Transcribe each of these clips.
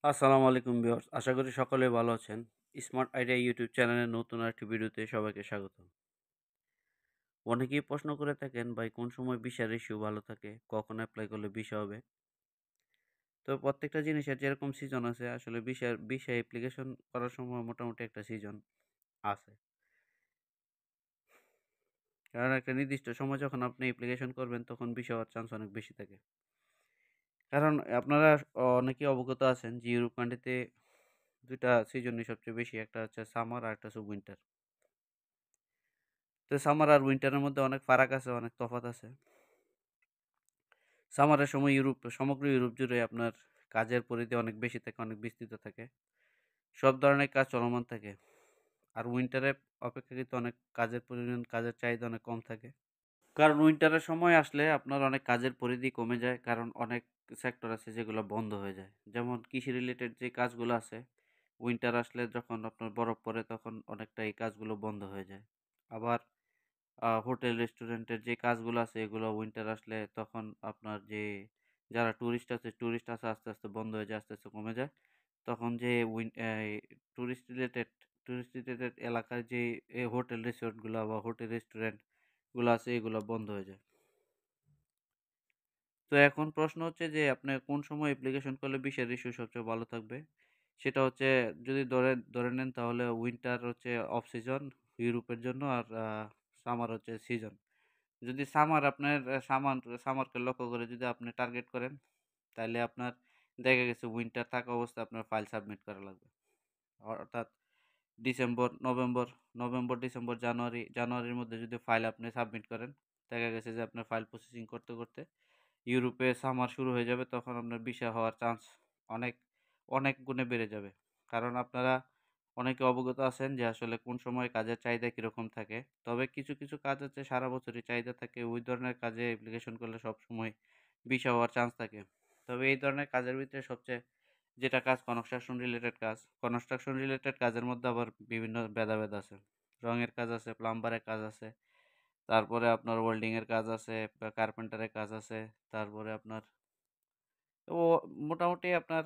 আসসালামু আলাইকুম ভিউয়ার্স। আশা করি সকলেই ভালো আছেন। স্মার্ট আইডিয়া ইউটিউব চ্যানেলের নতুন আরেকটি ভিডিওতে সবাইকে স্বাগতম। অনেকেই প্রশ্ন করে থাকেন ভাই কোন সময় ভিসার রেশিও ভালো থাকে? কখন এপ্লাই করলে ভিসা হবে? তো প্রত্যেকটা জিনিসের যেরকম সিজন আছে আসলে ভিসা অ্যাপ্লিকেশন করার সময় মোটামুটি একটা সিজন আছে। কারণ একটা নির্দিষ্ট সময় যখন আপনি অ্যাপ্লিকেশন করবেন তখন ভিসা হওয়ার চান্স অনেক বেশি থাকে। কারণ আপনারা অনেকেই অবগত আছেন যে ইউরোপ কান্ট্রিতে ২ টা সিজনই সবচেয়ে বেশি। একটা হচ্ছে সামার আর একটা হচ্ছে উইন্টার। তো সামার আর উইন্টারের মধ্যে অনেক ফারাক আছে, অনেক তফাৎ আছে। সামারের সময় সমগ্র ইউরোপ জুড়ে আপনার কাজের পরিধি অনেক বেশি থাকে, অনেক বিস্তৃত থাকে। সব ধরনের কাজ চলমান থাকে। আর উইন্টারে অপেক্ষাকৃত অনেক কাজের পরিমাণ, কাজের চাহিদা অনেক কম থাকে। কারণ উইন্টারের সময় আসলে আপনার অনেক কাজের পরিধি কমে যায়। কারণ অনেক সেক্টর আছে যেগুলো বন্ধ হয়ে যায়। যেমন কৃষি রিলেটেড যে কাজগুলো আছে, উইন্টার আসলে যখন আপনার বরফ পড়ে তখন অনেকটা এই কাজগুলো বন্ধ হয়ে যায়। আবার হোটেল রেস্টুরেন্টের যে কাজগুলো আছে এগুলো উইন্টার আসলে তখন আপনার যারা টুরিস্ট আছে আস্তে আস্তে বন্ধ হয়ে যায়, আস্তে আস্তে কমে যায়। তখন যে টুরিস্ট রিলেটেড টুরিস্ট রিলেটেড এলাকার যে হোটেল রিসোর্টগুলো বা হোটেল রেস্টুরেন্টগুলো আছে এগুলো বন্ধ হয়ে যায়। তো এখন প্রশ্ন হচ্ছে যে আপনি কোন সময় অ্যাপ্লিকেশন করলে ভিসার রেশিও সবচেয়ে ভালো থাকবে? সেটা হচ্ছে যদি ধরে নেন তাহলে উইন্টার হচ্ছে অফ সিজন ইউরোপের জন্য আর সামার হচ্ছে সিজন। যদি সামার আপনার সামারকে লক্ষ্য করে যদি আপনি টার্গেট করেন, তাইলে আপনার দেখা গেছে উইন্টার থাকা অবস্থায় আপনার ফাইল সাবমিট করা লাগবে। অর্থাৎ ডিসেম্বর, ডিসেম্বর, জানুয়ারির মধ্যে যদি ফাইল আপনি সাবমিট করেন, দেখা গেছে যে আপনার ফাইল প্রসেসিং করতে, করতে ইউরোপে সামার শুরু হয়ে যাবে। তখন আপনার ভিসা হওয়ার চান্স অনেক, অনেক গুণে বেড়ে যাবে। কারণ আপনারা অনেকে অবগত আছেন যে আসলে কোন সময় কাজের চাহিদা কীরকম থাকে। তবে কিছু, কিছু কাজ আছে সারা বছরই চাহিদা থাকে। ওই ধরনের কাজে অ্যাপ্লিকেশন করলে সবসময় ভিসা হওয়ার চান্স থাকে। তবে এই ধরনের কাজের ভিতরে সবচেয়ে যেটা কাজ কনস্ট্রাকশন রিলেটেড কাজ। কনস্ট্রাকশন রিলেটেড কাজের মধ্যে আবার বিভিন্ন ভেদাভেদ আছে। রঙের কাজ আছে, প্লাম্বারের কাজ আছে। তারপরে আপনার ওয়েল্ডিং এর কাজ আছে, কার্পেন্টারের কাজ আছে। তারপরে আপনার তো মোটামুটি আপনার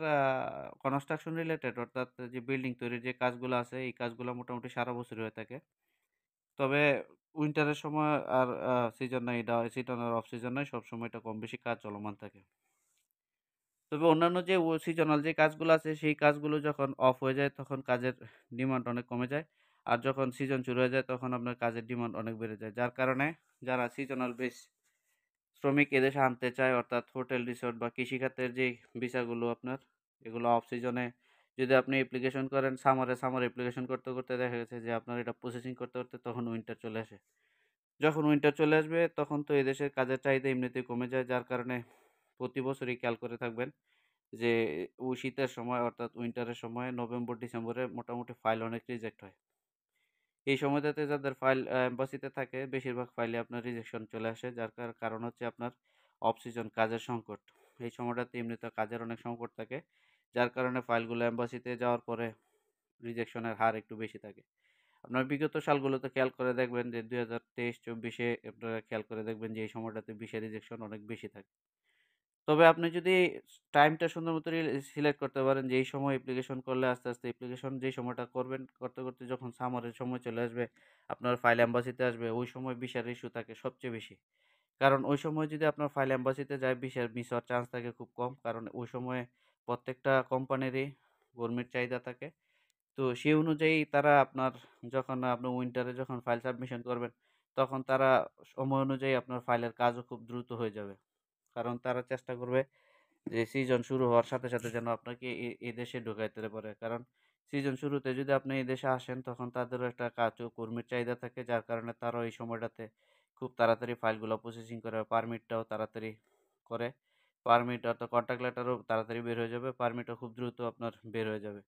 কনস্ট্রাকশন রিলেটেড অর্থাৎ যে বিল্ডিং তৈরির যে কাজগুলো আছে, এই কাজগুলো মোটামুটি সারা বছরই হয়ে থাকে। তবে উইন্টারের সময় আর সিজন নাই, এটা সিজন আর অফ সিজন নাই, সবসময় এটা কম বেশি কাজ চলমান থাকে। তবে অন্যান্য যে সিজনাল যে কাজগুলো আছে, সেই কাজগুলো যখন অফ হয়ে যায়, তখন কাজের ডিমান্ড অনেক কমে যায়। আর যখন সিজন শুরু হয়ে যায়, তখন আপনার কাজের ডিমান্ড অনেক বেড়ে যায়। যার কারণে যারা সিজনাল বেস শ্রমিক এদেশে আনতে চায়, অর্থাৎ হোটেল, রিসোর্ট বা কৃষিখাতের যে ভিসাগুলো আপনার, এগুলো অফ সিজনে যদি আপনি অ্যাপ্লিকেশন করেন, সামার অ্যাপ্লিকেশন করতে, করতে দেখা গেছে যে আপনার এটা প্রসেসিং করতে, করতে তখন উইন্টার চলে আসে। যখন উইন্টার চলে আসবে, তখন তো এদেশের কাজের চাহিদা এমনিতেই কমে যায়। যার কারণে প্রতি বছরই খেয়াল করে থাকবেন যে ওই শীতের সময় অর্থাৎ উইন্টারের সময় নভেম্বর, ডিসেম্বরে মোটামুটি ফাইল অনেক রিজেক্ট হয়। এই সময়টাতে যাদের ফাইল এম্বাসিতে থাকে বেশিরভাগ ফাইলে আপনার রিজেকশন চলে আসে। যার কারণ হচ্ছে আপনার অফ সিজন কাজের সংকট। এই সময়টাতে এমনিতে কাজের অনেক সংকট থাকে। যার কারণে ফাইলগুলো এম্বাসিতে যাওয়ার পরে রিজেকশনের হার একটু বেশি থাকে। আপনার বিগত সালগুলোতে খেয়াল করে দেখবেন যে ২০২৩-২৪ আপনারা খেয়াল করে দেখবেন যে এই সময়টাতে ভিসা রিজেকশন অনেক বেশি থাকে। তবে আপনি যদি টাইমটা সুন্দর মতো সিলেক্ট করতে পারেন যে এই সময় অ্যাপ্লিকেশন করলে আস্তে, আস্তে অ্যাপ্লিকেশন যেই সময়টা করবেন, করতে, করতে যখন সামারের সময় চলে আসবে, আপনার ফাইল এম্বাসিতে আসবে, ওই সময় ভিসার ইস্যু থাকে সবচেয়ে বেশি। কারণ ওই সময় যদি আপনার ফাইল এম্বাসিতে যায়, ভিসার মিস হওয়ার চান্স থাকে খুব কম। কারণ ওই সময়ে প্রত্যেকটা কোম্পানিরই কর্মীর চাহিদা থাকে। তো সেই অনুযায়ী তারা যখন আপনি উইন্টারে যখন ফাইল সাবমিশন করবেন, তখন তারা সময় অনুযায়ী আপনার ফাইলের কাজও খুব দ্রুত হয়ে যাবে। কারণ তারা চেষ্টা করবে যে সিজন শুরু হওয়ার সাথে, সাথে যেন আপনাকে এদেশে ঢুকাইতে পারে। কারণ সিজন শুরুতে যদি আপনি এদেশে আসেন তখন তাদেরও একটা কাজ ও কর্মীর চাহিদা থাকে। যার কারণে তারাও এই সময়টাতে খুব তাড়াতাড়ি ফাইলগুলো প্রসেসিং করে, পারমিটটাও তাড়াতাড়ি করে। পারমিট অর্থাৎ কন্ট্রাক্ট লেটারও তাড়াতাড়ি বের হয়ে যাবে। পারমিটও খুব দ্রুত আপনার বের হয়ে যাবে।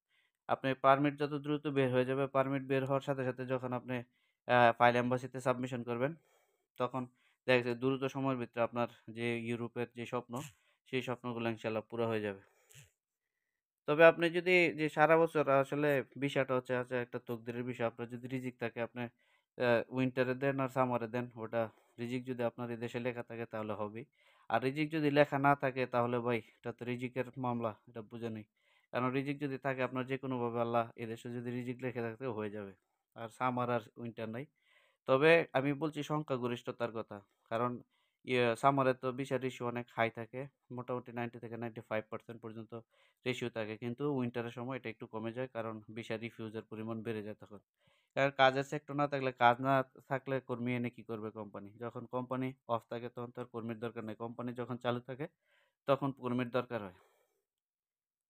আপনি পারমিট যত দ্রুত বের হয়ে যাবে, পারমিট বের হওয়ার সাথে, সাথে যখন আপনি ফাইল এম্বাসিতে সাবমিশন করবেন, তখন দেখা যাচ্ছে দ্রুত সময়ের ভিতরে আপনার যে ইউরোপের যে স্বপ্ন, সেই স্বপ্নগুলো ইনশাআল্লাহ পুরা হয়ে যাবে। তবে আপনি যদি যে সারা বছর আসলে ভিসাটা হচ্ছে একটা তকদিরের বিষয়। আপনার যদি রিজিক থাকে আপনি উইন্টারে দেন আর সামারে দেন, ওটা রিজিক যদি আপনার এদেশে লেখা থাকে তাহলে হবেই। আর রিজিক যদি লেখা না থাকে তাহলে ভাই এটা তো রিজিকের মামলা, এটা বুঝে নেই। কারণ রিজিক যদি থাকে আপনার যেকোনোভাবে আল্লাহ এদেশে যদি রিজিক লিখে থাকে হয়ে যাবে। আর সামার আর উইন্টার নাই। তবে আমি বলছি সংখ্যাগরিষ্ঠতার কথা। কারণ সামারে তো ভিসার রেশিও অনেক হাই থাকে। মোটামুটি 90 থেকে 95% পর্যন্ত রেশিও থাকে। কিন্তু উইন্টারের সময় এটা একটু কমে যায়। কারণ ভিসা রিফিউজের পরিমাণ বেড়ে যায় তখন। কারণ কাজের সেক্টর না থাকলে কাজ না থাকলে কর্মী এনে কি করবে কোম্পানি? যখন কোম্পানি অফ থাকে তখন তো আর কর্মীর দরকার নেই। কোম্পানি যখন চালু থাকে তখন কর্মীর দরকার হয়।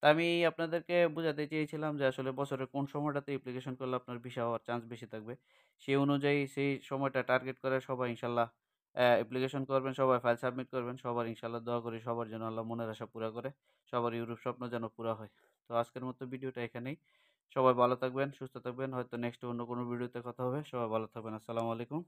তা আমি আপনাদেরকে বুঝাতে চেয়েছিলাম যে আসলে বছরের কোন সময়টাতে অ্যাপ্লিকেশন করলে আপনার ভিসা হওয়ার চান্স বেশি থাকবে। সেই অনুযায়ী সেই সময়টা টার্গেট করে সবাই ইনশাআল্লাহ অ্যাপ্লিকেশন করবেন, সবাই ফাইল সাবমিট করবেন। সবার ইনশাআল্লাহ দোয়া করি সবার জন্য আল্লাহ মনের আশা পুরা করে। সবার ইউরোপ স্বপ্ন যেন পুরা হয়। তো আজকের মতো ভিডিওটা এখানেই। সবাই ভালো থাকবেন, সুস্থ থাকবেন। হয়তো নেক্সট অন্য কোনো ভিডিওতে কথা হবে। সবাই ভালো থাকবেন। আসসালামু আলাইকুম।